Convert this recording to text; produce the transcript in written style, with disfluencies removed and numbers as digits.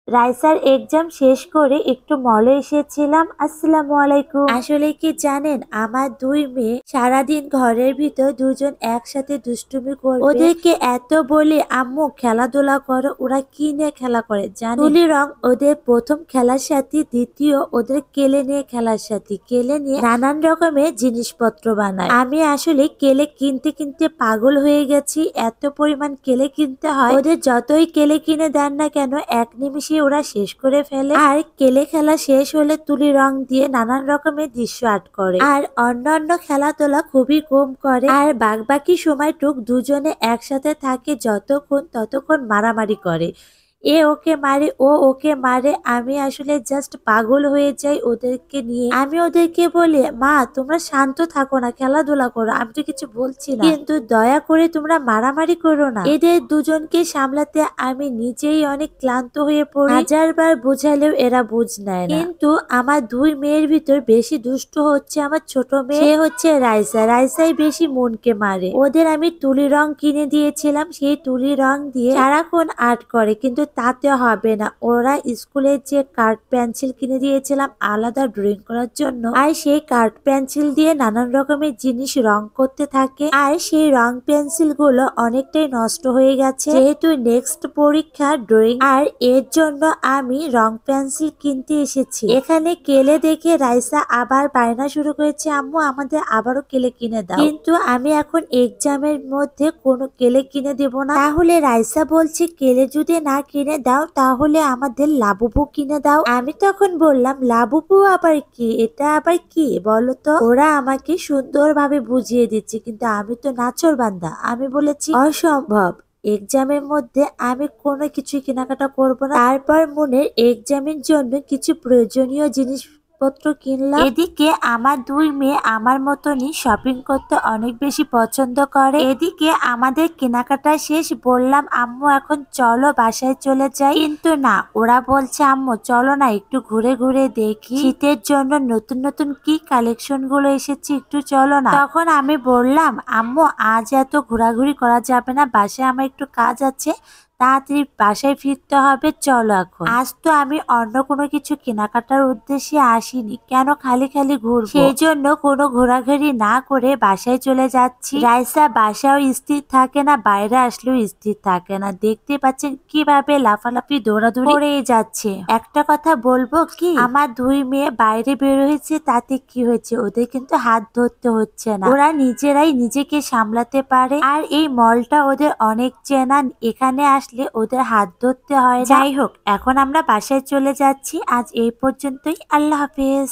রাইসার exam শেষ করে একটু মলে এসেছিলাম। আসসালামু আলাইকুম। আসলে কি জানেন, আমার দুই মেয়ে সারাদিন ঘরের ভিতর দুজন একসাথে দুষ্টুমি করবে। ওদেরকে এত বলি আম্মু খেলাধুলা করো, ওরা কি নিয়ে খেলা করে জানেন? তুলি রং ওদের প্রথম খেলার সাথী, দ্বিতীয় ওদের কেলে নিয়ে খেলার সাথী। কেলে নিয়ে নানান রকমের জিনিসপত্র বানায়। আমি আসলে কেলে কিনতে কিনতে পাগল হয়ে গেছি। এত পরিমাণ কেলে কিনতে হয়, ওদের যতই কেলে কিনে দেন না কেন এক নিমিষে ওরা শেষ করে ফেলে। আর কেলে খেলা শেষ হলে তুলি রং দিয়ে নানান রকমের দৃশ্য আর্ট করে। আর অন্যান্য খেলাধুলা খুবই কম করে। আর বাকি সময়টুক দুজনে একসাথে থাকে, যতক্ষণ ততক্ষণ মারামারি করে। এ ওকে মারে, ও ওকে মারে। আমি আসলে জাস্ট পাগল হয়ে যাই ওদেরকে নিয়ে। আমি ওদেরকে বলি, মা তোমরা শান্ত থাকো না, খেলাধুলা করো, আমি তো কিছু বলছি না, কিন্তু দয়া করে তোমরা মারামারি করো না। এদের দুজনকে সামলাতে আমি নিজেই অনেক ক্লান্ত হয়ে পড়ি। হাজারবার বোঝালেও এরা বুঝ নেয় না। কিন্তু আমার দুই মেয়ের ভিতর বেশি দুষ্ট হচ্ছে আমার ছোট মেয়ে, সে হচ্ছে রাইসা। রাইসাই বেশি মনকে মারে। ওদের আমি তুলি রং কিনে দিয়েছিলাম, সেই তুলি রং দিয়ে সারাক্ষণ আর্ট করে, কিন্তু তাতে হবে না। ওরা স্কুলের যে কার্ড পেন্সিল কিনে দিয়েছিলাম আলাদা ড্রয়িং করার জন্য, আর সেই কার্ড পেন্সিল দিয়ে নানান রকমের জিনিস রং করতে থাকে। আর সেই রং পেন্সিল গুলো অনেকটাই নষ্ট হয়ে গেছে, যেহেতু নেক্সট পরীক্ষা ড্রয়িং, আর এর জন্য আমি রং পেন্সিল কিনতে এসেছি। এখানে কেলে দেখে রাইসা আবার বায়না শুরু করেছে, আম্মু আমাদের আবারও কেলে কিনে দাও। কিন্তু আমি এখন এক্সামের মধ্যে কোনো কেলে কিনে দেব না। তাহলে রাইসা বলছে, কেলে যদি না কিনে দাও তাহলে আমাদের লাবুবু কিনে দাও। আমি তখন বললাম, লাবুবু আবার কি, এটা আবার কি বলো তো? ওরা আমাকে সুন্দরভাবে বুঝিয়ে দিচ্ছে, কিন্তু আমি তো নাছোড়বান্দা। আমি বলেছি অসম্ভব, এক্সামের মধ্যে আমি কোনো কিছুই কেনাকাটা করব না। তারপর মনের এক্সামের জন্য কিছু প্রয়োজনীয় জিনিসপত্র কিনলাম। এদিকে আমার দুই মেয়ে আমার মতনই শপিং করতে অনেক বেশি পছন্দ করে। এদিকে আমাদের কেনাকাটা শেষ। বললাম, আম্মু এখন চলো বাসায় চলে যাই, কিন্তু না, ওরা বলছে আম্মু চলো না একটু ঘুরে ঘুরে দেখি, শীতের জন্য নতুন নতুন কি কালেকশন গুলো এসেছে, একটু চলো না। তখন আমি বললাম, আম্মু আজ এত ঘোরাঘুরি করা যাবে না, বাসায় আমার একটু কাজ আছে, তাড়াতাড়ি বাসায় ফিরতে হবে, চলো এখন। আজ তো আমি অন্য কোনো কিছু কেনাকাটার উদ্দেশ্যে আসিনি, কেন খালি খালি ঘুরবো? সেই জন্য কোনো ঘোরাঘুরি না করে বাসায় চলে যাচ্ছি। রাইসা বাসাও স্থির থাকে না, বাইরে আসলেও স্থির থাকে না। দেখতে পাচ্ছেন কিভাবে লাফালাফি দৌড়াদৌড়ি করে যাচ্ছে। একটা কথা বলবো কি, আমার দুই মেয়ে বাইরে বের হয়েছে, তাতে কি হয়েছে, ওদের কিন্তু হাত ধরতে হচ্ছে না, ওরা নিজেরাই নিজেকে সামলাতে পারে। আর এই মলটা ওদের অনেক চেনা, এখানে আসলে ওদের হাত ধরতে হয়। যাই হোক, এখন আমরা বাসায় চলে যাচ্ছি। আজ এই পর্যন্তই, আল্লাহ হাফেজ।